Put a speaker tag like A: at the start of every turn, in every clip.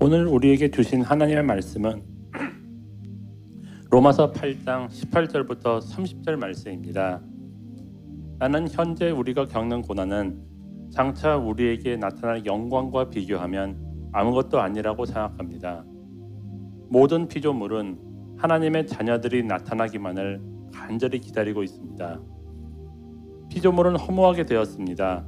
A: 오늘 우리에게 주신 하나님의 말씀은 로마서 8장 18절부터 30절 말씀입니다. 나는 현재 우리가 겪는 고난은 장차 우리에게 나타날 영광과 비교하면 아무것도 아니라고 생각합니다. 모든 피조물은 하나님의 자녀들이 나타나기만을 간절히 기다리고 있습니다. 피조물은 허무하게 되었습니다.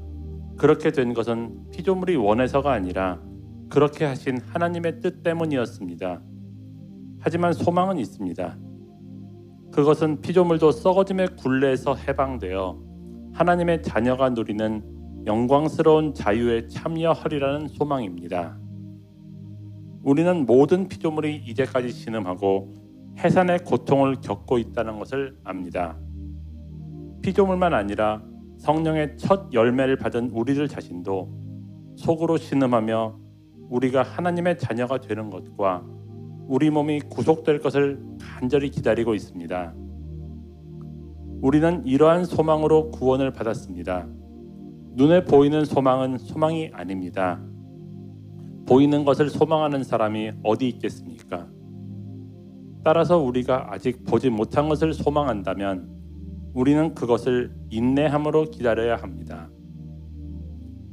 A: 그렇게 된 것은 피조물이 원해서가 아니라 그렇게 하신 하나님의 뜻 때문이었습니다. 하지만 소망은 있습니다. 그것은 피조물도 썩어짐의 굴레에서 해방되어 하나님의 자녀가 누리는 영광스러운 자유에 참여하리라는 소망입니다. 우리는 모든 피조물이 이제까지 신음하고 해산의 고통을 겪고 있다는 것을 압니다. 피조물만 아니라 성령의 첫 열매를 받은 우리들 자신도 속으로 신음하며 우리가 하나님의 자녀가 되는 것과 우리 몸이 구속될 것을 간절히 기다리고 있습니다. 우리는 이러한 소망으로 구원을 받았습니다. 눈에 보이는 소망은 소망이 아닙니다. 보이는 것을 소망하는 사람이 어디 있겠습니까? 따라서 우리가 아직 보지 못한 것을 소망한다면 우리는 그것을 인내함으로 기다려야 합니다.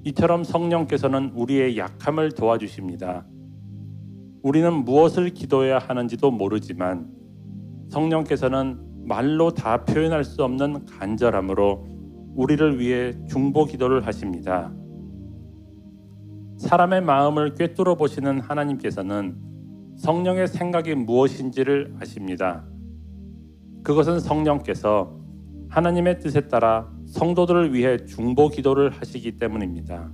A: 이처럼 성령께서는 우리의 약함을 도와주십니다. 우리는 무엇을 기도해야 하는지도 모르지만 성령께서는 말로 다 표현할 수 없는 간절함으로 우리를 위해 중보 기도를 하십니다. 사람의 마음을 꿰뚫어 보시는 하나님께서는 성령의 생각이 무엇인지를 아십니다. 그것은 성령께서 하나님의 뜻에 따라 성도들을 위해 중보 기도를 하시기 때문입니다.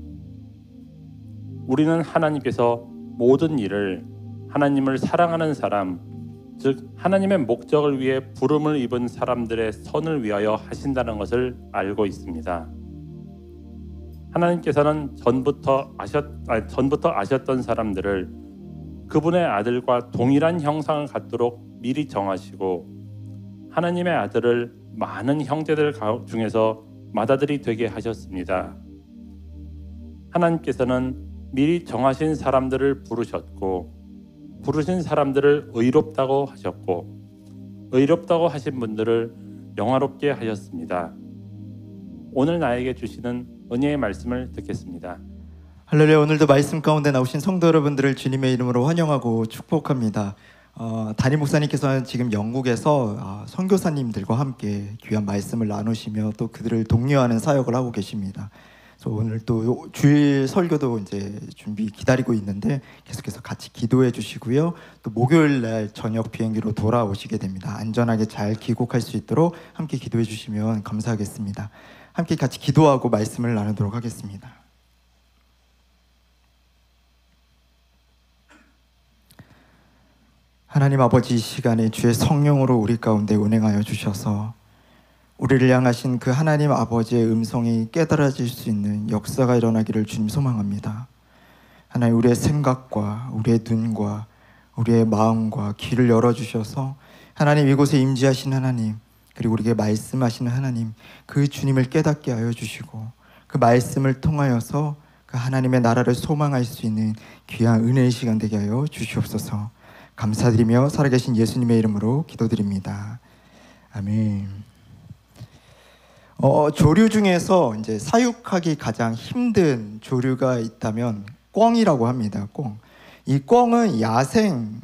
A: 우리는 하나님께서 모든 일을 하나님을 사랑하는 사람, 즉 하나님의 목적을 위해 부름을 입은 사람들의 선을 위하여 하신다는 것을 알고 있습니다. 하나님께서는 전부터 아셨던 사람들을 그분의 아들과 동일한 형상을 갖도록 미리 정하시고 하나님의 아들을 많은 형제들 중에서 맏아들이 되게 하셨습니다. 하나님께서는 미리 정하신 사람들을 부르셨고 부르신 사람들을 의롭다고 하셨고 의롭다고 하신 분들을 영화롭게 하셨습니다. 오늘 나에게 주시는 은혜의 말씀을 듣겠습니다.
B: 할렐루야. 오늘도 말씀 가운데 나오신 성도 여러분들을 주님의 이름으로 환영하고 축복합니다. 담임 목사님께서는 지금 영국에서 선교사님들과 함께 귀한 말씀을 나누시며 또 그들을 독려하는 사역을 하고 계십니다. 그래서 오늘 또 주일 설교도 이제 준비 기다리고 있는데 계속해서 같이 기도해 주시고요. 또 목요일 날 저녁 비행기로 돌아오시게 됩니다. 안전하게 잘 귀국할 수 있도록 함께 기도해 주시면 감사하겠습니다. 함께 같이 기도하고 말씀을 나누도록 하겠습니다. 하나님 아버지, 이 시간에 주의 성령으로 우리 가운데 운행하여 주셔서 우리를 향하신 그 하나님 아버지의 음성이 깨달아질 수 있는 역사가 일어나기를 주님 소망합니다. 하나님, 우리의 생각과 우리의 눈과 우리의 마음과 귀를 열어주셔서 하나님 이곳에 임재하신 하나님, 그리고 우리에게 말씀하시는 하나님, 그 주님을 깨닫게 하여 주시고 그 말씀을 통하여서 그 하나님의 나라를 소망할 수 있는 귀한 은혜의 시간 되게 하여 주시옵소서. 감사드리며 살아계신 예수님의 이름으로 기도드립니다. 아멘. 조류 중에서 이제 사육하기 가장 힘든 조류가 있다면 꿩이라고 합니다. 꿩. 이 꿩은 야생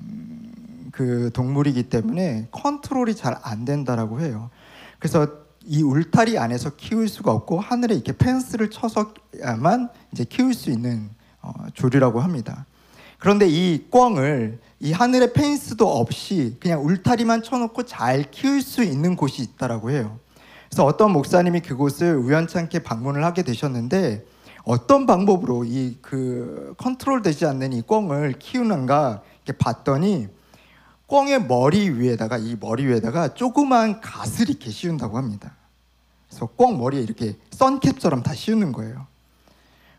B: 그 동물이기 때문에 컨트롤이 잘 안 된다라고 해요. 그래서 이 울타리 안에서 키울 수가 없고 하늘에 이렇게 펜스를 쳐서야만 이제 키울 수 있는 조류라고 합니다. 그런데 이 꿩을 이 하늘에 펜스도 없이 그냥 울타리만 쳐놓고 잘 키울 수 있는 곳이 있다라고 해요. 그래서 어떤 목사님이 그곳을 우연찮게 방문을 하게 되셨는데 어떤 방법으로 이 그 컨트롤되지 않는 이 꿩을 키우는가 이렇게 봤더니 꿩의 머리 위에다가 조그만 갓을 이렇게 씌운다고 합니다. 그래서 꿩 머리에 이렇게 선캡처럼 다 씌우는 거예요.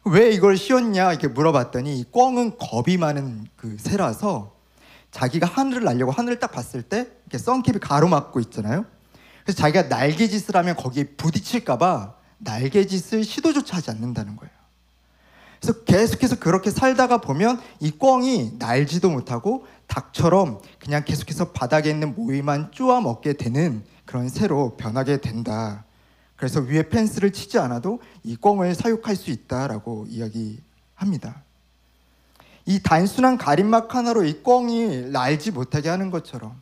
B: 왜 이걸 씌웠냐 이렇게 물어봤더니 이 꿩은 겁이 많은 그 새라서 자기가 하늘을 날려고 하늘을 딱 봤을 때 이렇게 선캡이 가로막고 있잖아요. 그래서 자기가 날개짓을 하면 거기에 부딪힐까 봐 날개짓을 시도조차 하지 않는다는 거예요. 그래서 계속해서 그렇게 살다가 보면 이 꿩이 날지도 못하고 닭처럼 그냥 계속해서 바닥에 있는 모이만 쪼아 먹게 되는 그런 새로 변하게 된다. 그래서 위에 펜스를 치지 않아도 이 꿩을 사육할 수 있다라고 이야기합니다. 이 단순한 가림막 하나로 이 꿩이 날지 못하게 하는 것처럼,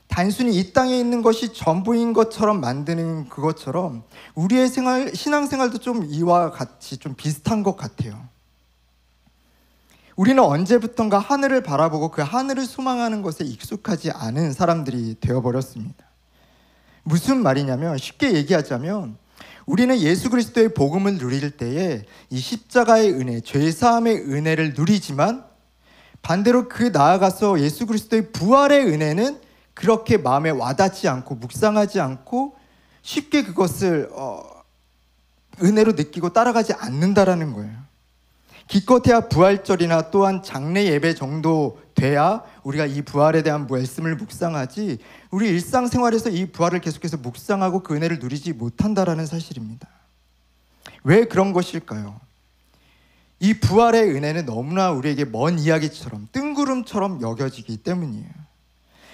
B: 단순히 이 땅에 있는 것이 전부인 것처럼 만드는 그것처럼 우리의 신앙생활도 좀 이와 같이 좀 비슷한 것 같아요. 우리는 언제부턴가 하늘을 바라보고 그 하늘을 소망하는 것에 익숙하지 않은 사람들이 되어버렸습니다. 무슨 말이냐면, 쉽게 얘기하자면 우리는 예수 그리스도의 복음을 누릴 때에 이 십자가의 은혜, 죄사함의 은혜를 누리지만 반대로 그 나아가서 예수 그리스도의 부활의 은혜는 그렇게 마음에 와닿지 않고 묵상하지 않고 쉽게 그것을 은혜로 느끼고 따라가지 않는다라는 거예요. 기껏해야 부활절이나 또한 장례 예배 정도 돼야 우리가 이 부활에 대한 말씀을 묵상하지, 우리 일상생활에서 이 부활을 계속해서 묵상하고 그 은혜를 누리지 못한다라는 사실입니다. 왜 그런 것일까요? 이 부활의 은혜는 너무나 우리에게 먼 이야기처럼 뜬구름처럼 여겨지기 때문이에요.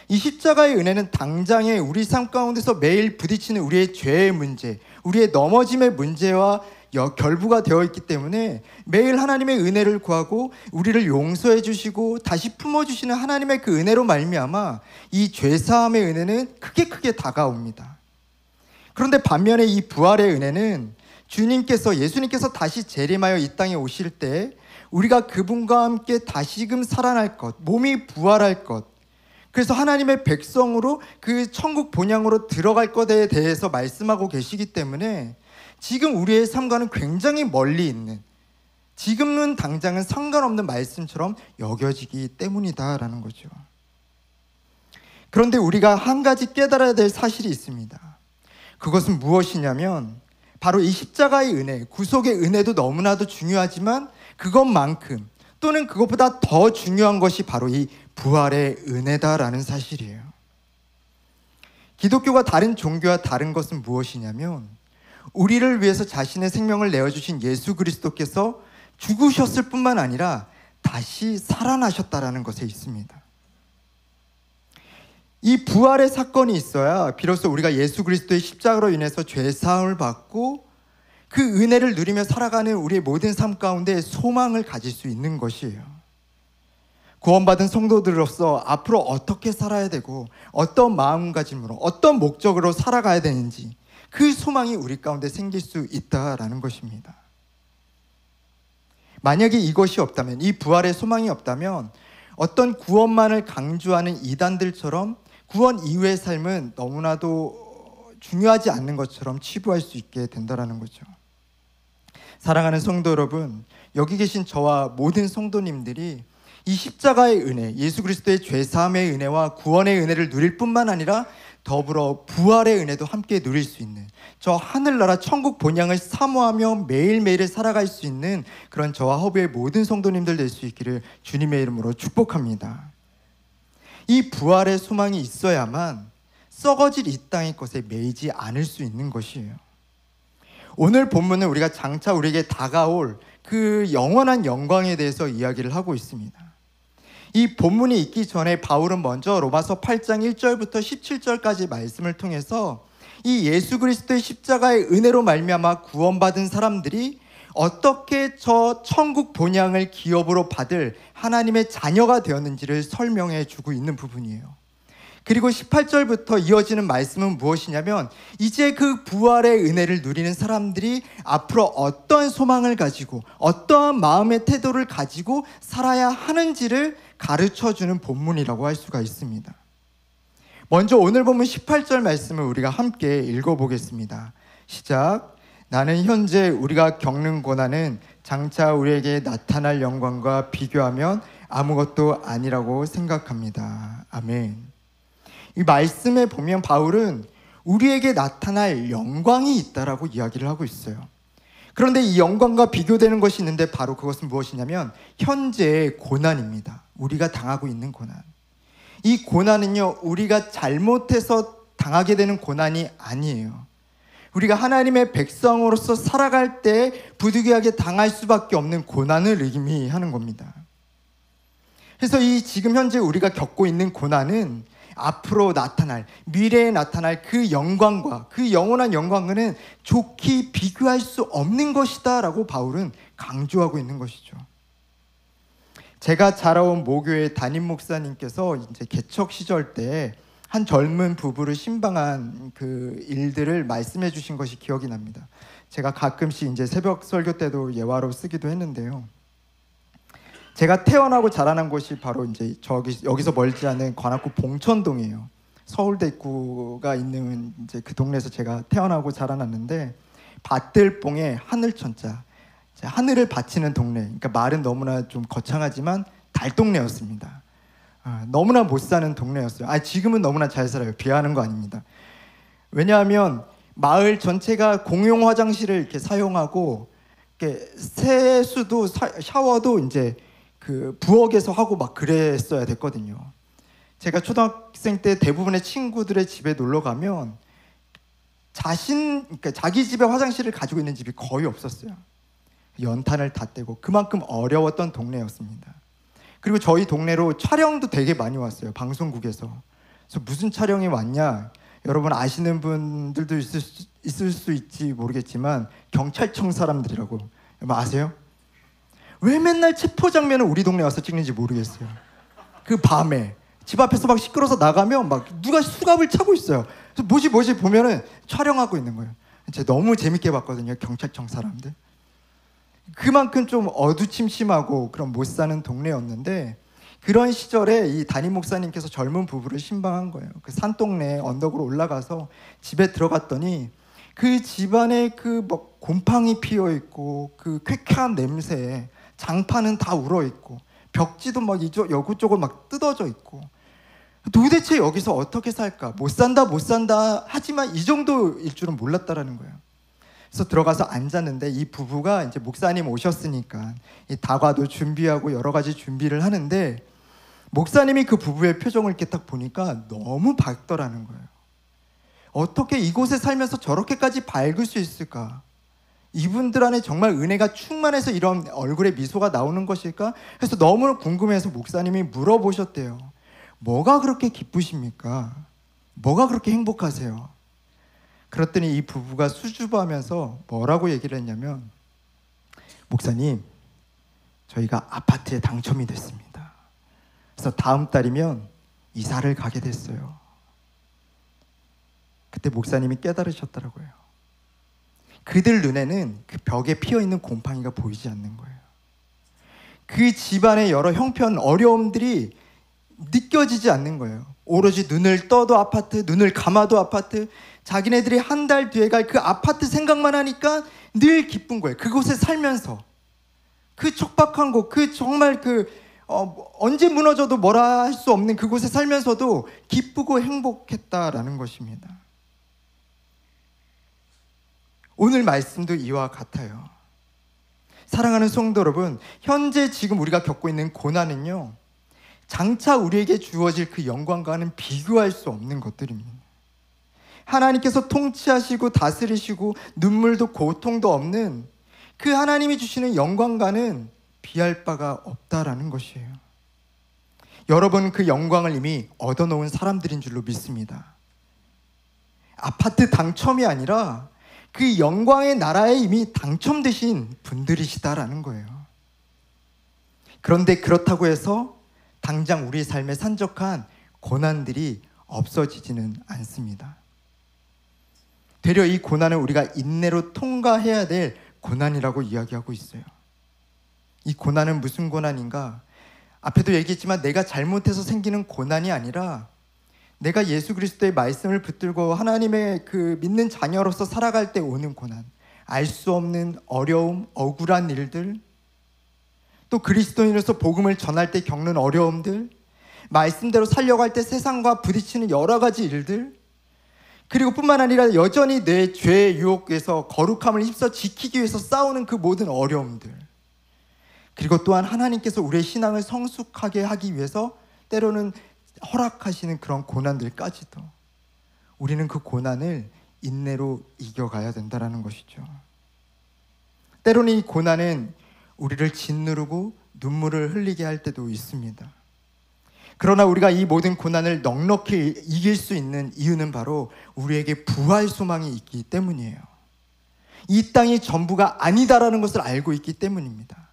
B: 이 십자가의 은혜는 당장에 우리 삶 가운데서 매일 부딪히는 우리의 죄의 문제, 우리의 넘어짐의 문제와 결부가 되어 있기 때문에 매일 하나님의 은혜를 구하고 우리를 용서해 주시고 다시 품어주시는 하나님의 그 은혜로 말미암아 이 죄사함의 은혜는 크게 다가옵니다. 그런데 반면에 이 부활의 은혜는 예수님께서 다시 재림하여 이 땅에 오실 때 우리가 그분과 함께 다시금 살아날 것, 몸이 부활할 것, 그래서 하나님의 백성으로 그 천국 본향으로 들어갈 것에 대해서 말씀하고 계시기 때문에 지금 우리의 삶과는 굉장히 멀리 있는, 지금은 당장은 상관없는 말씀처럼 여겨지기 때문이다라는 거죠. 그런데 우리가 한 가지 깨달아야 될 사실이 있습니다. 그것은 무엇이냐면 바로 이 십자가의 은혜, 구속의 은혜도 너무나도 중요하지만 그것만큼 또는 그것보다 더 중요한 것이 바로 이 부활의 은혜다라는 사실이에요. 기독교가 다른 종교와 다른 것은 무엇이냐면 우리를 위해서 자신의 생명을 내어주신 예수 그리스도께서 죽으셨을 뿐만 아니라 다시 살아나셨다라는 것에 있습니다. 이 부활의 사건이 있어야 비로소 우리가 예수 그리스도의 십자가로 인해서 죄사함을 받고 그 은혜를 누리며 살아가는 우리의 모든 삶 가운데 소망을 가질 수 있는 것이에요. 구원받은 성도들로서 앞으로 어떻게 살아야 되고 어떤 마음가짐으로 어떤 목적으로 살아가야 되는지 그 소망이 우리 가운데 생길 수 있다라는 것입니다. 만약에 이것이 없다면, 이 부활의 소망이 없다면 어떤 구원만을 강조하는 이단들처럼 구원 이후의 삶은 너무나도 중요하지 않는 것처럼 치부할 수 있게 된다는 거죠. 사랑하는 성도 여러분, 여기 계신 저와 모든 성도님들이 이 십자가의 은혜, 예수 그리스도의 죄사함의 은혜와 구원의 은혜를 누릴 뿐만 아니라 더불어 부활의 은혜도 함께 누릴 수 있는, 저 하늘나라 천국 본향을 사모하며 매일매일을 살아갈 수 있는 그런 저와 허브의 모든 성도님들 될 수 있기를 주님의 이름으로 축복합니다. 이 부활의 소망이 있어야만 썩어질 이 땅의 것에 매이지 않을 수 있는 것이에요. 오늘 본문은 우리가 장차 우리에게 다가올 그 영원한 영광에 대해서 이야기를 하고 있습니다. 이 본문이 있기 전에 바울은 먼저 로마서 8장 1절부터 17절까지 말씀을 통해서 이 예수 그리스도의 십자가의 은혜로 말미암아 구원받은 사람들이 어떻게 저 천국 본향을 기업으로 받을 하나님의 자녀가 되었는지를 설명해 주고 있는 부분이에요. 그리고 18절부터 이어지는 말씀은 무엇이냐면 이제 그 부활의 은혜를 누리는 사람들이 앞으로 어떠한 소망을 가지고 어떠한 마음의 태도를 가지고 살아야 하는지를 가르쳐주는 본문이라고 할 수가 있습니다. 먼저 오늘 본문 18절 말씀을 우리가 함께 읽어보겠습니다. 시작. 나는 현재 우리가 겪는 고난은 장차 우리에게 나타날 영광과 비교하면 아무것도 아니라고 생각합니다. 아멘. 이 말씀에 보면 바울은 우리에게 나타날 영광이 있다라고 이야기를 하고 있어요. 그런데 이 영광과 비교되는 것이 있는데 바로 그것은 무엇이냐면 현재의 고난입니다. 우리가 당하고 있는 고난. 이 고난은요, 우리가 잘못해서 당하게 되는 고난이 아니에요. 우리가 하나님의 백성으로서 살아갈 때 부득이하게 당할 수밖에 없는 고난을 의미하는 겁니다. 그래서 이 지금 현재 우리가 겪고 있는 고난은 앞으로 나타날, 미래에 나타날 그 영광과 그 영원한 영광과는 좋게 비교할 수 없는 것이다 라고 바울은 강조하고 있는 것이죠. 제가 자라온 모교의 담임 목사님께서 이제 개척 시절 때 한 젊은 부부를 신방한 그 일들을 말씀해 주신 것이 기억이 납니다. 제가 가끔씩 이제 새벽 설교 때도 예화로 쓰기도 했는데요. 제가 태어나고 자라난 곳이 바로 이제 여기서 멀지 않은 관악구 봉천동이에요. 서울대 입구가 있는 이제 그 동네에서 제가 태어나고 자라났는데, 밭들봉에 하늘천자, 하늘을 바치는 동네. 그러니까 말은 너무나 좀 거창하지만 달동네였습니다. 너무나 못 사는 동네였어요. 지금은 너무나 잘 살아요. 비하하는 거 아닙니다. 왜냐하면 마을 전체가 공용 화장실을 이렇게 사용하고, 이렇게 세수도 샤워도 이제 그 부엌에서 하고 막 그랬어야 됐거든요. 제가 초등학생 때 대부분의 친구들의 집에 놀러 가면 그러니까 자기 집에 화장실을 가지고 있는 집이 거의 없었어요. 연탄을 다 떼고 그만큼 어려웠던 동네였습니다. 그리고 저희 동네로 촬영도 되게 많이 왔어요. 방송국에서. 그래서 무슨 촬영이 왔냐? 여러분 아시는 분들도 있을 수 있지 모르겠지만 경찰청 사람들이라고. 여러분 아세요? 왜 맨날 체포 장면을 우리 동네 와서 찍는지 모르겠어요. 그 밤에 집 앞에서 막 시끄러워서 나가면 막 누가 수갑을 차고 있어요. 그래서 뭐지 보면은 촬영하고 있는 거예요. 제가 너무 재밌게 봤거든요. 경찰청 사람들. 그만큼 좀 어두침침하고 그런 못 사는 동네였는데, 그런 시절에 이 담임 목사님께서 젊은 부부를 신방한 거예요. 그 산동네 언덕으로 올라가서 집에 들어갔더니 그 집안에 그 뭐 곰팡이 피어 있고 그 쾌쾌한 냄새에 장판은 다 울어 있고 벽지도 막 여구저구 막 뜯어져 있고, 도대체 여기서 어떻게 살까? 못 산다 하지만 이 정도일 줄은 몰랐다라는 거예요. 그래서 들어가서 앉았는데 이 부부가 이제 목사님 오셨으니까 이 다과도 준비하고 여러 가지 준비를 하는데, 목사님이 그 부부의 표정을 이렇게 딱 보니까 너무 밝더라는 거예요. 어떻게 이곳에 살면서 저렇게까지 밝을 수 있을까? 이분들 안에 정말 은혜가 충만해서 이런 얼굴에 미소가 나오는 것일까? 그래서 너무 궁금해서 목사님이 물어보셨대요. 뭐가 그렇게 기쁘십니까? 뭐가 그렇게 행복하세요? 그랬더니 이 부부가 수줍어하면서 뭐라고 얘기를 했냐면, 목사님, 저희가 아파트에 당첨이 됐습니다. 그래서 다음 달이면 이사를 가게 됐어요. 그때 목사님이 깨달으셨더라고요. 그들 눈에는 그 벽에 피어있는 곰팡이가 보이지 않는 거예요. 그 집안의 여러 형편 어려움들이 느껴지지 않는 거예요. 오로지 눈을 떠도 아파트, 눈을 감아도 아파트, 자기네들이 한 달 뒤에 갈 그 아파트 생각만 하니까 늘 기쁜 거예요. 그곳에 살면서 그 척박한 곳, 그 정말 언제 무너져도 뭐라 할 수 없는 그곳에 살면서도 기쁘고 행복했다라는 것입니다. 오늘 말씀도 이와 같아요. 사랑하는 성도 여러분, 현재 지금 우리가 겪고 있는 고난은요, 장차 우리에게 주어질 그 영광과는 비교할 수 없는 것들입니다. 하나님께서 통치하시고 다스리시고 눈물도 고통도 없는 그 하나님이 주시는 영광과는 비할 바가 없다라는 것이에요. 여러분 그 영광을 이미 얻어놓은 사람들인 줄로 믿습니다. 아파트 당첨이 아니라 그 영광의 나라에 이미 당첨되신 분들이시다라는 거예요. 그런데 그렇다고 해서 당장 우리 삶에 산적한 고난들이 없어지지는 않습니다. 되려 이 고난을 우리가 인내로 통과해야 될 고난이라고 이야기하고 있어요. 이 고난은 무슨 고난인가? 앞에도 얘기했지만 내가 잘못해서 생기는 고난이 아니라 내가 예수 그리스도의 말씀을 붙들고 하나님의 그 믿는 자녀로서 살아갈 때 오는 고난, 알 수 없는 어려움, 억울한 일들, 또 그리스도인으로서 복음을 전할 때 겪는 어려움들, 말씀대로 살려갈 때 세상과 부딪히는 여러 가지 일들, 그리고 뿐만 아니라 여전히 내 죄의 유혹에서 거룩함을 힘써 지키기 위해서 싸우는 그 모든 어려움들, 그리고 또한 하나님께서 우리의 신앙을 성숙하게 하기 위해서 때로는 허락하시는 그런 고난들까지도 우리는 그 고난을 인내로 이겨가야 된다는 것이죠. 때로는 이 고난은 우리를 짓누르고 눈물을 흘리게 할 때도 있습니다. 그러나 우리가 이 모든 고난을 넉넉히 이길 수 있는 이유는 바로 우리에게 부활 소망이 있기 때문이에요. 이 땅이 전부가 아니다라는 것을 알고 있기 때문입니다.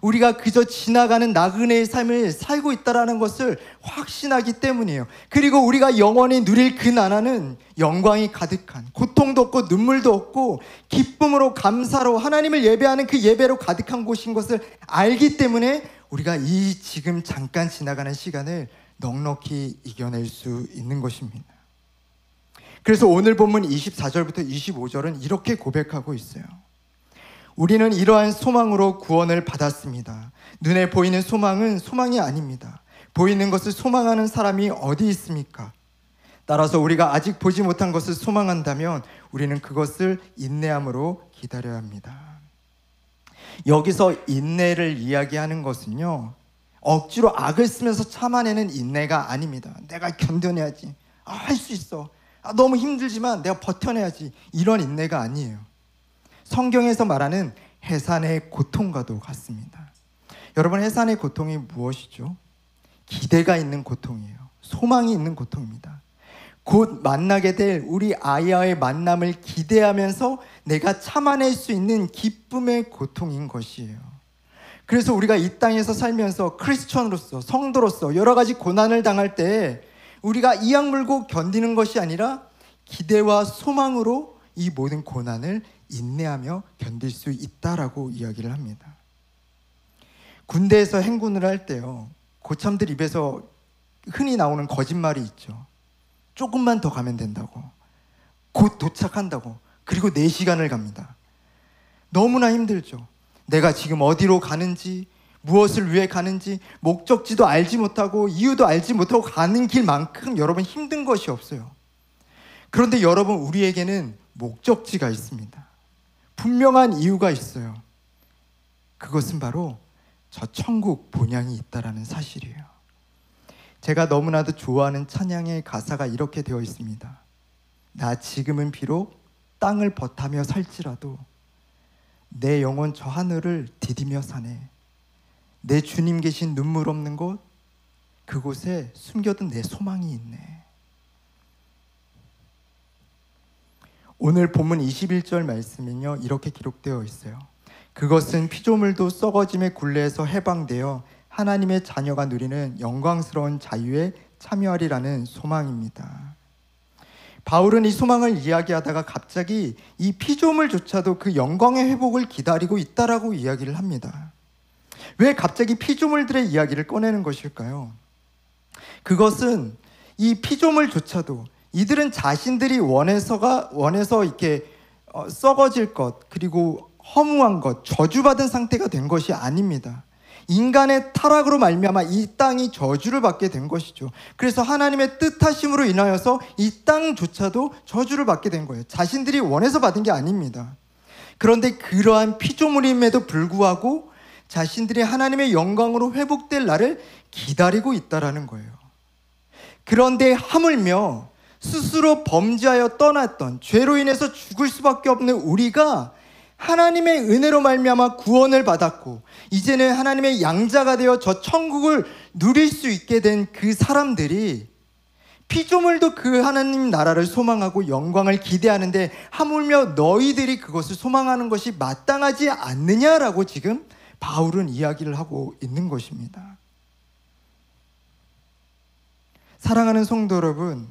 B: 우리가 그저 지나가는 나그네의 삶을 살고 있다는 것을 확신하기 때문이에요. 그리고 우리가 영원히 누릴 그 나라는 영광이 가득한, 고통도 없고 눈물도 없고 기쁨으로 감사로 하나님을 예배하는 그 예배로 가득한 곳인 것을 알기 때문에 우리가 이 지금 잠깐 지나가는 시간을 넉넉히 이겨낼 수 있는 것입니다. 그래서 오늘 본문 24절부터 25절은 이렇게 고백하고 있어요. 우리는 이러한 소망으로 구원을 받았습니다. 눈에 보이는 소망은 소망이 아닙니다. 보이는 것을 소망하는 사람이 어디 있습니까? 따라서 우리가 아직 보지 못한 것을 소망한다면 우리는 그것을 인내함으로 기다려야 합니다. 여기서 인내를 이야기하는 것은요, 억지로 악을 쓰면서 참아내는 인내가 아닙니다. 내가 견뎌내야지. 할 수 있어. 너무 힘들지만 내가 버텨내야지. 이런 인내가 아니에요. 성경에서 말하는 해산의 고통과도 같습니다. 여러분, 해산의 고통이 무엇이죠? 기대가 있는 고통이에요. 소망이 있는 고통입니다. 곧 만나게 될 우리 아이와의 만남을 기대하면서 내가 참아낼 수 있는 기쁨의 고통인 것이에요. 그래서 우리가 이 땅에서 살면서 크리스천으로서, 성도로서 여러 가지 고난을 당할 때 우리가 이악 물고 견디는 것이 아니라 기대와 소망으로 이 모든 고난을 인내하며 견딜 수 있다라고 이야기를 합니다. 군대에서 행군을 할 때요, 고참들 입에서 흔히 나오는 거짓말이 있죠. 조금만 더 가면 된다고, 곧 도착한다고, 그리고 4시간을 갑니다. 너무나 힘들죠. 내가 지금 어디로 가는지, 무엇을 위해 가는지 목적지도 알지 못하고 이유도 알지 못하고 가는 길만큼 여러분 힘든 것이 없어요. 그런데 여러분, 우리에게는 목적지가 있습니다. 분명한 이유가 있어요. 그것은 바로 저 천국 본향이 있다라는 사실이에요. 제가 너무나도 좋아하는 찬양의 가사가 이렇게 되어 있습니다. 나 지금은 비록 땅을 버타며 살지라도 내 영혼 저 하늘을 디디며 사네. 내 주님 계신 눈물 없는 곳, 그곳에 숨겨둔 내 소망이 있네. 오늘 본문 21절 말씀은요, 이렇게 기록되어 있어요. 그것은 피조물도 썩어짐의 굴레에서 해방되어 하나님의 자녀가 누리는 영광스러운 자유에 참여하리라는 소망입니다. 바울은 이 소망을 이야기하다가 갑자기 이 피조물조차도 그 영광의 회복을 기다리고 있다라고 이야기를 합니다. 왜 갑자기 피조물들의 이야기를 꺼내는 것일까요? 그것은 이 피조물조차도 이들은 자신들이 원해서 이렇게 썩어질 것, 그리고 허무한 것, 저주받은 상태가 된 것이 아닙니다. 인간의 타락으로 말미암아 이 땅이 저주를 받게 된 것이죠. 그래서 하나님의 뜻하심으로 인하여서 이 땅조차도 저주를 받게 된 거예요. 자신들이 원해서 받은 게 아닙니다. 그런데 그러한 피조물임에도 불구하고 자신들이 하나님의 영광으로 회복될 날을 기다리고 있다라는 거예요. 그런데 하물며 스스로 범죄하여 떠났던, 죄로 인해서 죽을 수밖에 없는 우리가 하나님의 은혜로 말미암아 구원을 받았고 이제는 하나님의 양자가 되어 저 천국을 누릴 수 있게 된 그 사람들이, 피조물도 그 하나님 나라를 소망하고 영광을 기대하는데 하물며 너희들이 그것을 소망하는 것이 마땅하지 않느냐라고 지금 바울은 이야기를 하고 있는 것입니다. 사랑하는 성도 여러분,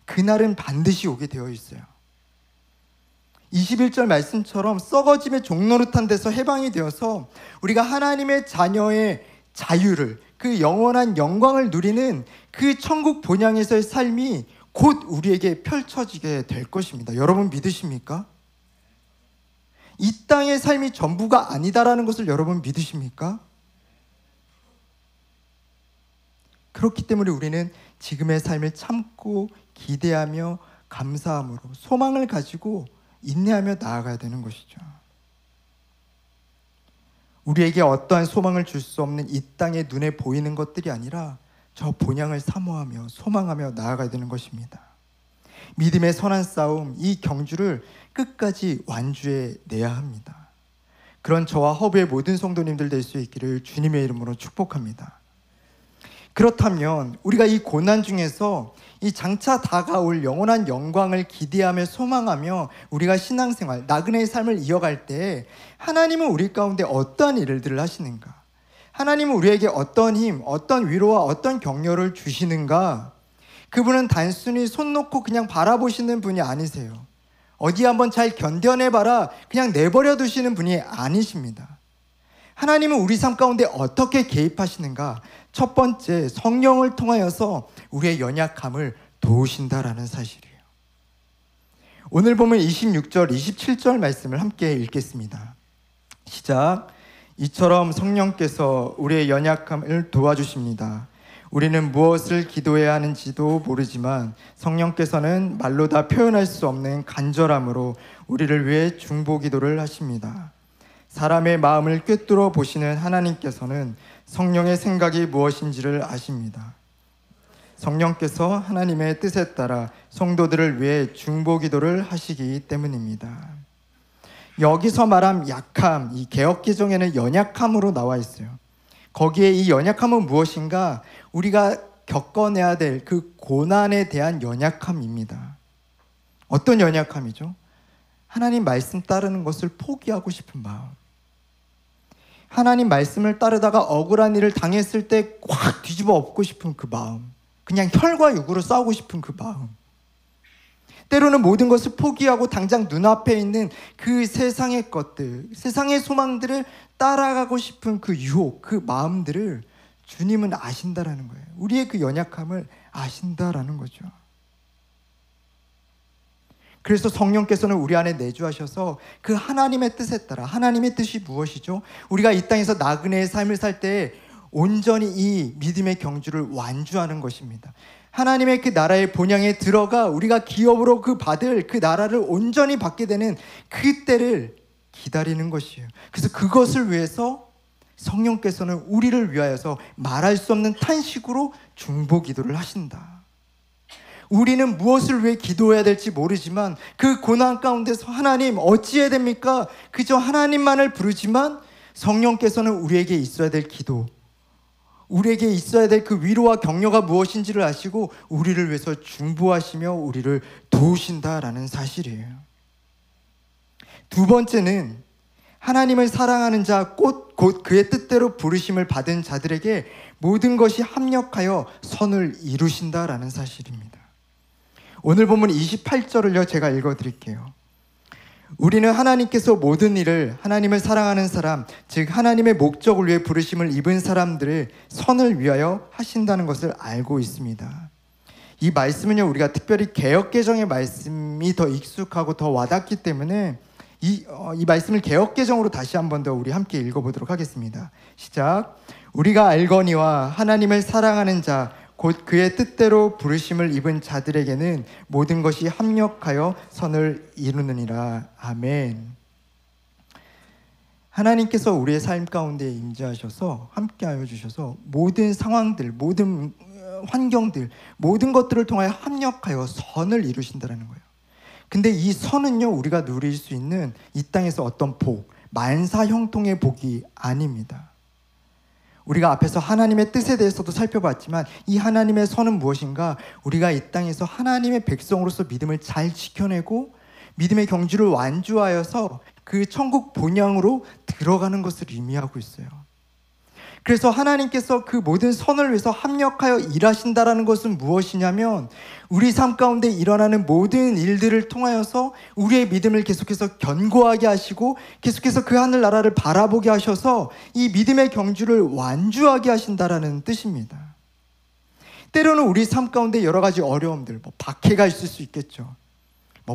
B: 그날은 반드시 오게 되어 있어요. 21절 말씀처럼 썩어짐의 종노릇한 데서 해방이 되어서 우리가 하나님의 자녀의 자유를, 그 영원한 영광을 누리는 그 천국 본향에서의 삶이 곧 우리에게 펼쳐지게 될 것입니다. 여러분 믿으십니까? 이 땅의 삶이 전부가 아니다라는 것을 여러분 믿으십니까? 그렇기 때문에 우리는 지금의 삶을 참고 기대하며 감사함으로 소망을 가지고 인내하며 나아가야 되는 것이죠. 우리에게 어떠한 소망을 줄 수 없는 이 땅에 눈에 보이는 것들이 아니라 저 본향을 사모하며 소망하며 나아가야 되는 것입니다. 믿음의 선한 싸움, 이 경주를 끝까지 완주해 내야 합니다. 그런 저와 허브의 모든 성도님들 될 수 있기를 주님의 이름으로 축복합니다. 그렇다면 우리가 이 고난 중에서 이 장차 다가올 영원한 영광을 기대하며 소망하며 우리가 신앙생활, 나그네의 삶을 이어갈 때 하나님은 우리 가운데 어떠한 일들을 하시는가? 하나님은 우리에게 어떤 힘, 어떤 위로와 어떤 격려를 주시는가? 그분은 단순히 손 놓고 그냥 바라보시는 분이 아니세요. 어디 한번 잘 견뎌내봐라 그냥 내버려 두시는 분이 아니십니다. 하나님은 우리 삶 가운데 어떻게 개입하시는가? 첫 번째, 성령을 통하여서 우리의 연약함을 도우신다라는 사실이에요. 오늘 보면 26절, 27절 말씀을 함께 읽겠습니다. 시작. 이처럼 성령께서 우리의 연약함을 도와주십니다. 우리는 무엇을 기도해야 하는지도 모르지만 성령께서는 말로 다 표현할 수 없는 간절함으로 우리를 위해 중보기도를 하십니다. 사람의 마음을 꿰뚫어 보시는 하나님께서는 성령의 생각이 무엇인지를 아십니다. 성령께서 하나님의 뜻에 따라 성도들을 위해 중보기도를 하시기 때문입니다. 여기서 말한 약함, 이 개역개정에는 연약함으로 나와 있어요. 거기에 이 연약함은 무엇인가? 우리가 겪어내야 될 그 고난에 대한 연약함입니다. 어떤 연약함이죠? 하나님 말씀 따르는 것을 포기하고 싶은 마음. 하나님 말씀을 따르다가 억울한 일을 당했을 때 확 뒤집어 엎고 싶은 그 마음. 그냥 혈과 육으로 싸우고 싶은 그 마음. 때로는 모든 것을 포기하고 당장 눈앞에 있는 그 세상의 것들, 세상의 소망들을 따라가고 싶은 그 유혹, 그 마음들을 주님은 아신다라는 거예요. 우리의 그 연약함을 아신다라는 거죠. 그래서 성령께서는 우리 안에 내주하셔서 그 하나님의 뜻에 따라, 하나님의 뜻이 무엇이죠? 우리가 이 땅에서 나그네의 삶을 살 때 온전히 이 믿음의 경주를 완주하는 것입니다. 하나님의 그 나라의 본향에 들어가 우리가 기업으로 그 받을 그 나라를 온전히 받게 되는 그 때를 기다리는 것이에요. 그래서 그것을 위해서 성령께서는 우리를 위하여서 말할 수 없는 탄식으로 중보기도를 하신다. 우리는 무엇을 위해 기도해야 될지 모르지만 그 고난 가운데서 하나님 어찌해야 됩니까? 그저 하나님만을 부르지만 성령께서는 우리에게 있어야 될 기도, 우리에게 있어야 될 그 위로와 격려가 무엇인지를 아시고 우리를 위해서 중보하시며 우리를 도우신다라는 사실이에요. 두 번째는 하나님을 사랑하는 자, 곧 그의 뜻대로 부르심을 받은 자들에게 모든 것이 합력하여 선을 이루신다라는 사실입니다. 오늘 본문 28절을요 제가 읽어드릴게요. 우리는 하나님께서 모든 일을 하나님을 사랑하는 사람, 즉 하나님의 목적을 위해 부르심을 입은 사람들을 선을 위하여 하신다는 것을 알고 있습니다. 이 말씀은요 우리가 특별히 개역개정의 말씀이 더 익숙하고 더 와닿기 때문에 이 말씀을 개역개정으로 다시 한 번 더 우리 함께 읽어보도록 하겠습니다. 시작. 우리가 알거니와 하나님을 사랑하는 자 곧 그의 뜻대로 부르심을 입은 자들에게는 모든 것이 합력하여 선을 이루느니라. 아멘. 하나님께서 우리의 삶 가운데 임재하셔서 함께하여 주셔서 모든 상황들, 모든 환경들, 모든 것들을 통하여 합력하여 선을 이루신다는 거예요. 근데 이 선은요 우리가 누릴 수 있는 이 땅에서 어떤 복, 만사 형통의 복이 아닙니다. 우리가 앞에서 하나님의 뜻에 대해서도 살펴봤지만 이 하나님의 선은 무엇인가? 우리가 이 땅에서 하나님의 백성으로서 믿음을 잘 지켜내고 믿음의 경주를 완주하여서 그 천국 본향으로 들어가는 것을 의미하고 있어요. 그래서 하나님께서 그 모든 선을 위해서 합력하여 일하신다라는 것은 무엇이냐면 우리 삶 가운데 일어나는 모든 일들을 통하여서 우리의 믿음을 계속해서 견고하게 하시고 계속해서 그 하늘나라를 바라보게 하셔서 이 믿음의 경주를 완주하게 하신다라는 뜻입니다. 때로는 우리 삶 가운데 여러 가지 어려움들, 박해가 있을 수 있겠죠.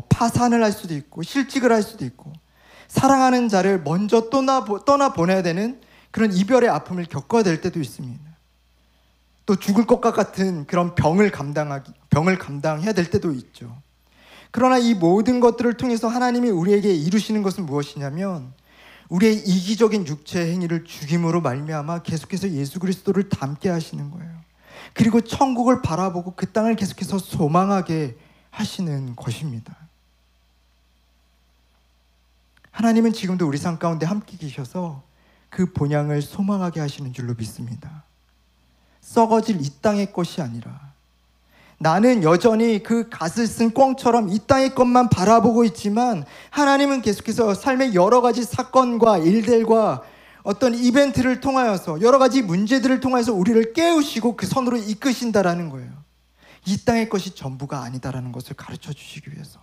B: 파산을 할 수도 있고 실직을 할 수도 있고 사랑하는 자를 먼저 떠나보내야 되는 그런 이별의 아픔을 겪어야 될 때도 있습니다. 또 죽을 것과 같은 그런 병을 감당해야 될 때도 있죠. 그러나 이 모든 것들을 통해서 하나님이 우리에게 이루시는 것은 무엇이냐면 우리의 이기적인 육체의 행위를 죽임으로 말미암아 계속해서 예수 그리스도를 닮게 하시는 거예요. 그리고 천국을 바라보고 그 땅을 계속해서 소망하게 하시는 것입니다. 하나님은 지금도 우리 삶 가운데 함께 계셔서 그 본향을 소망하게 하시는 줄로 믿습니다. 썩어질 이 땅의 것이 아니라 나는 여전히 그 갓을 쓴 꿩처럼 이 땅의 것만 바라보고 있지만 하나님은 계속해서 삶의 여러 가지 사건과 일들과 어떤 이벤트를 통하여서 여러 가지 문제들을 통해서 우리를 깨우시고 그 선으로 이끄신다라는 거예요. 이 땅의 것이 전부가 아니다라는 것을 가르쳐 주시기 위해서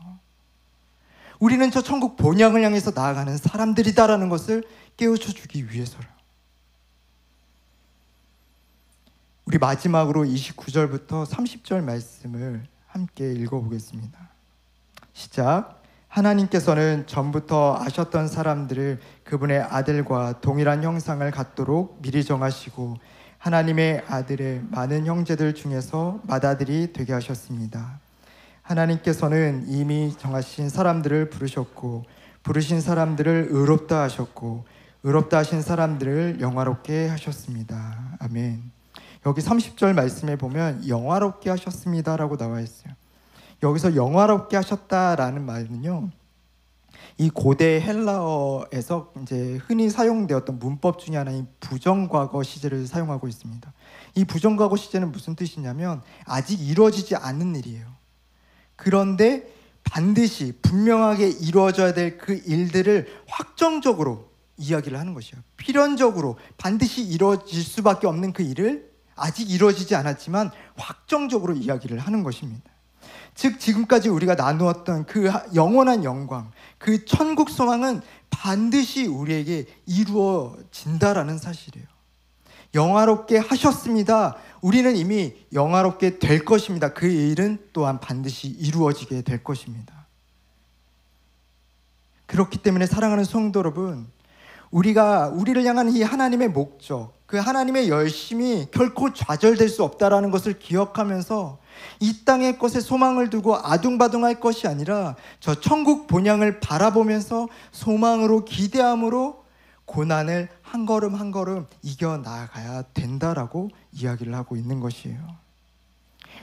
B: 우리는 저 천국 본향을 향해서 나아가는 사람들이다라는 것을 깨우쳐 주기 위해서요. 우리 마지막으로 29절부터 30절 말씀을 함께 읽어보겠습니다. 시작. 하나님께서는 전부터 아셨던 사람들을 그분의 아들과 동일한 형상을 갖도록 미리 정하시고 하나님의 아들의 많은 형제들 중에서 맏아들이 되게 하셨습니다. 하나님께서는 이미 정하신 사람들을 부르셨고 부르신 사람들을 의롭다 하셨고 의롭다 하신 사람들을 영화롭게 하셨습니다. 아멘. 여기 30절 말씀에 보면 영화롭게 하셨습니다라고 나와 있어요. 여기서 영화롭게 하셨다라는 말은요, 이 고대 헬라어에서 이제 흔히 사용되었던 문법 중에 하나인 부정과거 시제를 사용하고 있습니다. 이 부정과거 시제는 무슨 뜻이냐면 아직 이루어지지 않은 일이에요. 그런데 반드시 분명하게 이루어져야 될 그 일들을 확정적으로 이야기를 하는 것이에요. 필연적으로 반드시 이루어질 수밖에 없는 그 일을 아직 이루어지지 않았지만 확정적으로 이야기를 하는 것입니다. 즉 지금까지 우리가 나누었던 그 영원한 영광, 그 천국 소망은 반드시 우리에게 이루어진다라는 사실이에요. 영화롭게 하셨습니다. 우리는 이미 영화롭게 될 것입니다. 그 일은 또한 반드시 이루어지게 될 것입니다. 그렇기 때문에 사랑하는 성도 여러분, 우리를 향한 이 하나님의 목적, 그 하나님의 열심이 결코 좌절될 수 없다라는 것을 기억하면서 이 땅의 것에 소망을 두고 아둥바둥할 것이 아니라 저 천국 본향을 바라보면서 소망으로 기대함으로 고난을 한 걸음 한 걸음 이겨나가야 된다라고 이야기를 하고 있는 것이에요.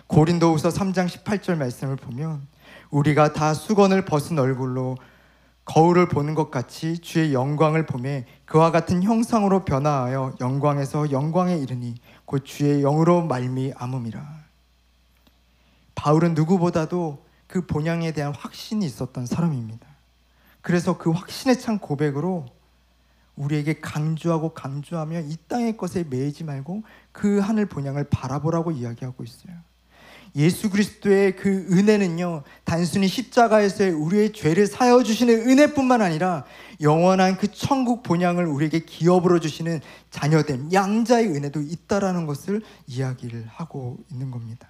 B: 고린도후서 3장 18절 말씀을 보면 우리가 다 수건을 벗은 얼굴로 거울을 보는 것 같이 주의 영광을 보매 그와 같은 형상으로 변화하여 영광에서 영광에 이르니 곧 주의 영으로 말미암음이라. 바울은 누구보다도 그 본향에 대한 확신이 있었던 사람입니다. 그래서 그 확신에 찬 고백으로 우리에게 강조하며 이 땅의 것에 매이지 말고 그 하늘 본향을 바라보라고 이야기하고 있어요. 예수 그리스도의 그 은혜는요, 단순히 십자가에서의 우리의 죄를 사여 주시는 은혜뿐만 아니라 영원한 그 천국 본향을 우리에게 기업으로 주시는 자녀됨, 양자의 은혜도 있다라는 것을 이야기를 하고 있는 겁니다.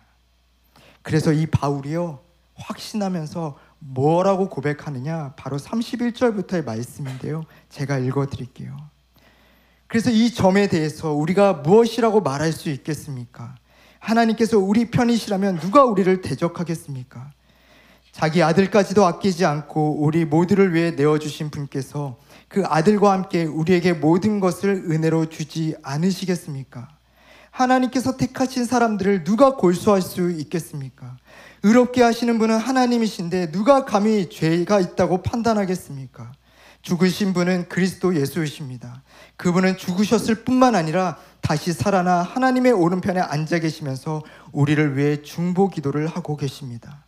B: 그래서 이 바울이요, 확신하면서 뭐라고 고백하느냐, 바로 31절부터의 말씀인데요, 제가 읽어드릴게요. 그래서 이 점에 대해서 우리가 무엇이라고 말할 수 있겠습니까? 하나님께서 우리 편이시라면 누가 우리를 대적하겠습니까? 자기 아들까지도 아끼지 않고 우리 모두를 위해 내어주신 분께서 그 아들과 함께 우리에게 모든 것을 은혜로 주지 않으시겠습니까? 하나님께서 택하신 사람들을 누가 골수할 수 있겠습니까? 의롭게 하시는 분은 하나님이신데 누가 감히 죄가 있다고 판단하겠습니까? 죽으신 분은 그리스도 예수이십니다. 그분은 죽으셨을 뿐만 아니라 다시 살아나 하나님의 오른편에 앉아 계시면서 우리를 위해 중보 기도를 하고 계십니다.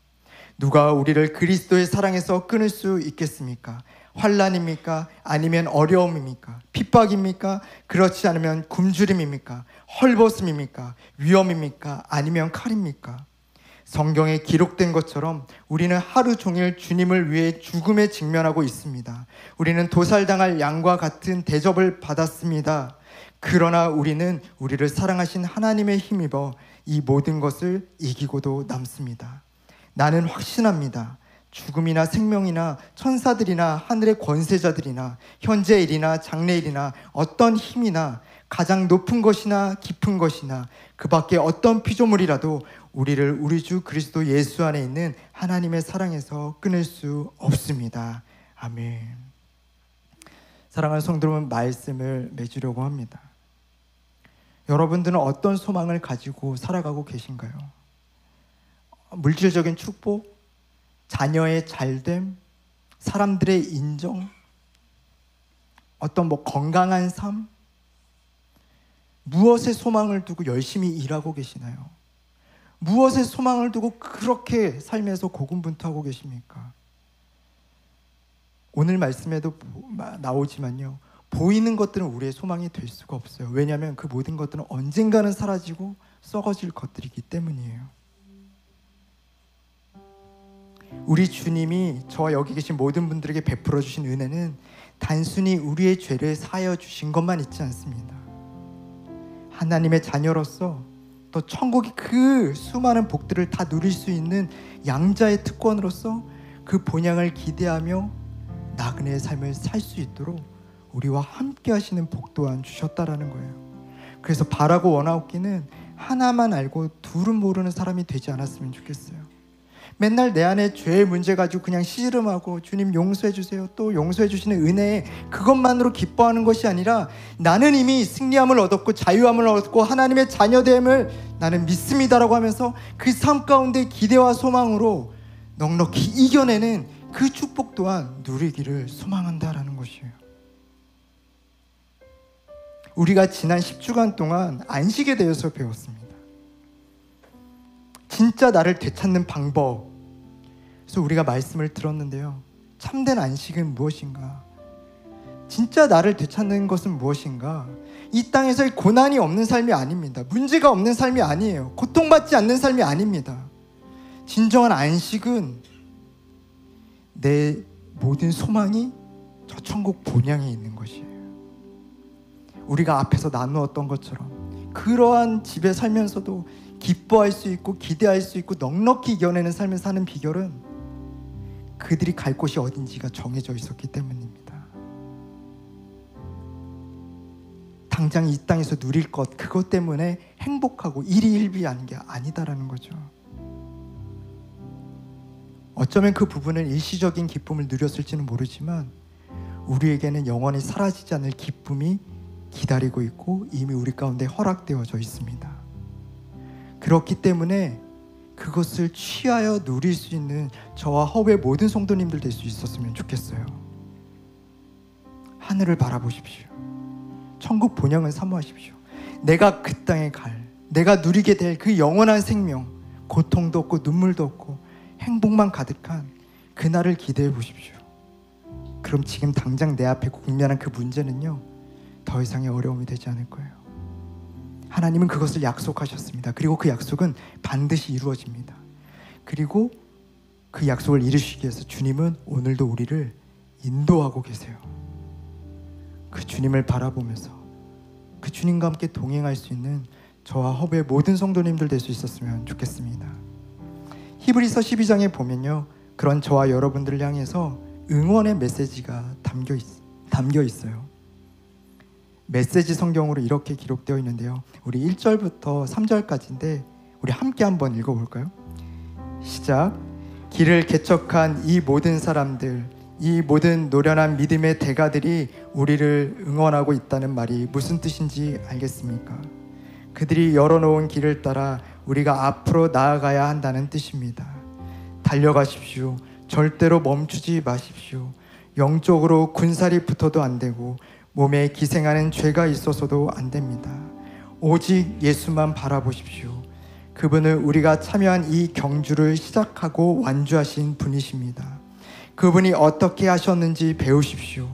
B: 누가 우리를 그리스도의 사랑에서 끊을 수 있겠습니까? 환난입니까? 아니면 어려움입니까? 핍박입니까? 그렇지 않으면 굶주림입니까? 헐벗음입니까? 위험입니까? 아니면 칼입니까? 성경에 기록된 것처럼 우리는 하루 종일 주님을 위해 죽음에 직면하고 있습니다. 우리는 도살당할 양과 같은 대접을 받았습니다. 그러나 우리는 우리를 사랑하신 하나님의 힘입어 이 모든 것을 이기고도 남습니다. 나는 확신합니다. 죽음이나 생명이나 천사들이나 하늘의 권세자들이나 현재 일이나 장래 일이나 어떤 힘이나 가장 높은 것이나 깊은 것이나 그 밖에 어떤 피조물이라도 우리를 우리 주 그리스도 예수 안에 있는 하나님의 사랑에서 끊을 수 없습니다. 아멘. 사랑하는 성도 여러분, 말씀을 맺으려고 합니다. 여러분들은 어떤 소망을 가지고 살아가고 계신가요? 물질적인 축복, 자녀의 잘됨, 사람들의 인정, 어떤 건강한 삶, 무엇에 소망을 두고 열심히 일하고 계시나요? 무엇에 소망을 두고 그렇게 삶에서 고군분투하고 계십니까? 오늘 말씀에도 나오지만요, 보이는 것들은 우리의 소망이 될 수가 없어요. 왜냐하면 그 모든 것들은 언젠가는 사라지고 썩어질 것들이기 때문이에요. 우리 주님이 저와 여기 계신 모든 분들에게 베풀어 주신 은혜는 단순히 우리의 죄를 사하여 주신 것만 있지 않습니다. 하나님의 자녀로서 또 천국이 그 수많은 복들을 다 누릴 수 있는 양자의 특권으로서 그 본향을 기대하며 나그네의 삶을 살 수 있도록 우리와 함께 하시는 복 또한 주셨다라는 거예요. 그래서 바라고 원하옵기는 하나만 알고 둘은 모르는 사람이 되지 않았으면 좋겠어요. 맨날 내 안에 죄의 문제 가지고 그냥 씨름하고 주님 용서해 주세요, 또 용서해 주시는 은혜에 그것만으로 기뻐하는 것이 아니라 나는 이미 승리함을 얻었고 자유함을 얻었고 하나님의 자녀됨을 나는 믿습니다라고 하면서 그 삶 가운데 기대와 소망으로 넉넉히 이겨내는 그 축복 또한 누리기를 소망한다라는 것이에요. 우리가 지난 10주간 동안 안식에 대해서 배웠습니다. 진짜 나를 되찾는 방법. 그래서 우리가 말씀을 들었는데요, 참된 안식은 무엇인가? 진짜 나를 되찾는 것은 무엇인가? 이 땅에서의 고난이 없는 삶이 아닙니다. 문제가 없는 삶이 아니에요. 고통받지 않는 삶이 아닙니다. 진정한 안식은 내 모든 소망이 저 천국 본향에 있는 것이에요. 우리가 앞에서 나누었던 것처럼 그러한 집에 살면서도 기뻐할 수 있고 기대할 수 있고 넉넉히 이겨내는 삶을 사는 비결은 그들이 갈 곳이 어딘지가 정해져 있었기 때문입니다. 당장 이 땅에서 누릴 것, 그것 때문에 행복하고 일희일비하는 게 아니다라는 거죠. 어쩌면 그 부분은 일시적인 기쁨을 누렸을지는 모르지만 우리에게는 영원히 사라지지 않을 기쁨이 기다리고 있고 이미 우리 가운데 허락되어져 있습니다. 그렇기 때문에 그것을 취하여 누릴 수 있는 저와 허브의 모든 성도님들 될 수 있었으면 좋겠어요. 하늘을 바라보십시오. 천국 본향을 사모하십시오. 내가 그 땅에 내가 누리게 될 그 영원한 생명, 고통도 없고 눈물도 없고 행복만 가득한 그날을 기대해 보십시오. 그럼 지금 당장 내 앞에 국면한 그 문제는요, 더 이상의 어려움이 되지 않을 거예요. 하나님은 그것을 약속하셨습니다. 그리고 그 약속은 반드시 이루어집니다. 그리고 그 약속을 이루시기 위해서 주님은 오늘도 우리를 인도하고 계세요. 그 주님을 바라보면서 그 주님과 함께 동행할 수 있는 저와 허브의 모든 성도님들 될 수 있었으면 좋겠습니다. 히브리서 12장에 보면요, 그런 저와 여러분들을 향해서 응원의 메시지가 담겨 있어요. 메시지 성경으로 이렇게 기록되어 있는데요, 우리 1절부터 3절까지인데 우리 함께 한번 읽어볼까요? 시작. 길을 개척한 이 모든 사람들, 이 모든 노련한 믿음의 대가들이 우리를 응원하고 있다는 말이 무슨 뜻인지 알겠습니까? 그들이 열어놓은 길을 따라 우리가 앞으로 나아가야 한다는 뜻입니다. 달려가십시오. 절대로 멈추지 마십시오. 영적으로 군살이 붙어도 안 되고 몸에 기생하는 죄가 있어서도 안 됩니다. 오직 예수만 바라보십시오. 그분은 우리가 참여한 이 경주를 시작하고 완주하신 분이십니다. 그분이 어떻게 하셨는지 배우십시오.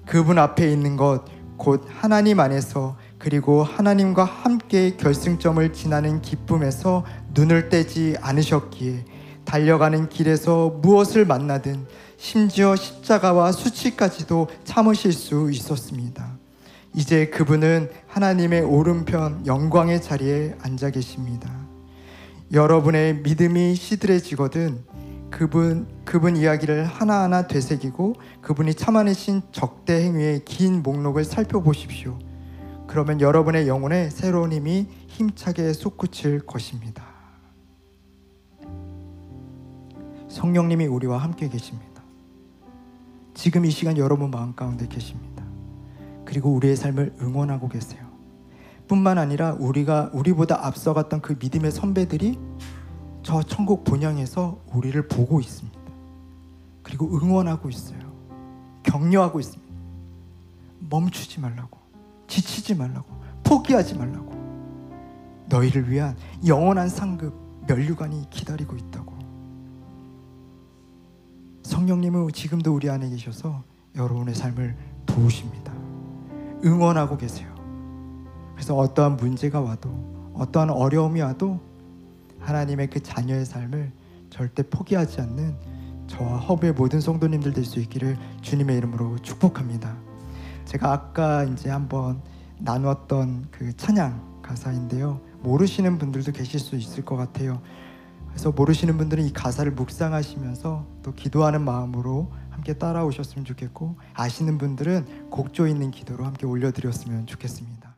B: 그분 앞에 있는 것, 곧 하나님 안에서 그리고 하나님과 함께 결승점을 지나는 기쁨에서 눈을 떼지 않으셨기에 달려가는 길에서 무엇을 만나든 심지어 십자가와 수치까지도 참으실 수 있었습니다. 이제 그분은 하나님의 오른편 영광의 자리에 앉아 계십니다. 여러분의 믿음이 시들해지거든 그분 이야기를 하나하나 되새기고 그분이 참아내신 적대 행위의 긴 목록을 살펴보십시오. 그러면 여러분의 영혼에 새로운 힘이 힘차게 솟구칠 것입니다. 성령님이 우리와 함께 계십니다. 지금 이 시간 여러분 마음 가운데 계십니다. 그리고 우리의 삶을 응원하고 계세요. 뿐만 아니라 우리보다 앞서갔던 그 믿음의 선배들이 저 천국 본향에서 우리를 보고 있습니다. 그리고 응원하고 있어요. 격려하고 있습니다. 멈추지 말라고, 지치지 말라고, 포기하지 말라고. 너희를 위한 영원한 상급 면류관이 기다리고 있다고. 성령님은 지금도 우리 안에 계셔서 여러분의 삶을 도우십니다. 응원하고 계세요. 그래서 어떠한 문제가 와도, 어떠한 어려움이 와도 하나님의 그 자녀의 삶을 절대 포기하지 않는 저와 허브의 모든 성도님들 될 수 있기를 주님의 이름으로 축복합니다. 제가 아까 이제 한번 나누었던 그 찬양 가사인데요, 모르시는 분들도 계실 수 있을 것 같아요. 그래서 모르시는 분들은 이 가사를 묵상하시면서 또 기도하는 마음으로 함께 따라오셨으면 좋겠고, 아시는 분들은 곡조 있는 기도로 함께 올려드렸으면 좋겠습니다.